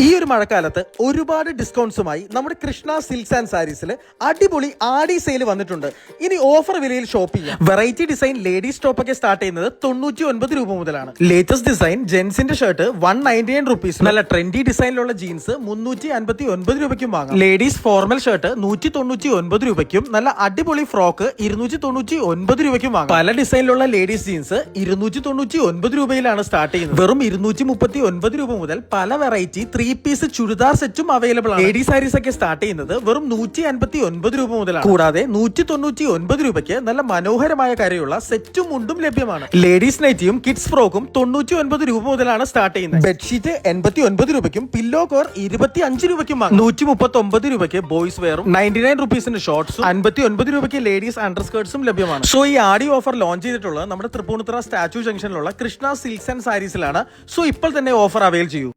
ഈ ഒരു മഴക്കാലത്ത് ഒരുപാട് ഡിസ്കൗണ്ട്സുമായി നമ്മുടെ കൃഷ്ണ സിൽക്സ് ആൻഡ് സാരീസിൽ അടിപൊളി ആടി സെയിൽ വന്നിട്ടുണ്ട്. ഇനി ഓഫർ വിലയിൽ ഷോപ്പ് ചെയ്യാം. വെറൈറ്റി ഡിസൈൻ ലേഡീസ് ടോപ്പ് ഒക്കെ സ്റ്റാർട്ട് ചെയ്യുന്നത് 99 രൂപ മുതലാണ്. ലേറ്റസ്റ്റ് ഡിസൈൻ ജെൻസിന്റെ ഷർട്ട് 199 റുപ്പീസ്. നല്ല ട്രെൻഡി ഡിസൈനിലുള്ള ജീൻസ് 359 രൂപയ്ക്കും വാങ്ങാം. ലേഡീസ് ഫോർമൽ ഷർട്ട് 199 രൂപയ്ക്കും നല്ല അടിപൊളി ഫ്രോക്ക് 299 രൂപയ്ക്കും വാങ്ങാം. പല ഡിസൈനിലുള്ള ലേഡീസ് ജീൻസ് 299 രൂപയിലാണ് സ്റ്റാർട്ട് ചെയ്യുന്നത്. വെറും 239 രൂപ മുതൽ പല വെറൈറ്റി 3 പീസ് ചുരിദാർ സെറ്റും അവൈലബിൾ ആണ്. ലേഡീസ് സാരീസ് ഒക്കെ സ്റ്റാർട്ട് ചെയ്യുന്നത് വെറും 159 രൂപ മുതലാണ്. കൂടാതെ 199 രൂപയ്ക്ക് നല്ല മനോഹരമായ കരയുള്ള സെറ്റും മുണ്ടും ലഭ്യമാണ്. ലേഡീസ് നൈറ്റിയും കിഡ്സ് ഫ്രോക്കും 99 രൂപ മുതലാണ് സ്റ്റാർട്ട് ചെയ്യുന്നത്. ബെഡ്ഷീറ്റ് 89 രൂപയ്ക്കും പില്ലോ കവർ 25 രൂപയ്ക്കും വാങ്ങാം. 139 രൂപയ്ക്ക് ബോയ്സ് വെയറും 99 റുപ്പീസിന് ഷോർട്സും 59 രൂപയ്ക്ക് ലേഡീസ് അണ്ടർ സ്കേർട്സും ലഭ്യമാണ്. സോ ഈ ആടി ഓഫർ ലോഞ്ച് ചെയ്തിട്ടുള്ളത് നമ്മുടെ തൃപ്പൂണിത്തുറ സ്റ്റാച്യു ജംഗ്ഷനിലുള്ള കൃഷ്ണ സിൽക്സ് ആൻഡ് സാരീസിലാണ്. സോ ഇപ്പോൾ തന്നെ ഓഫർ അവൈൽ ചെയ്യൂ.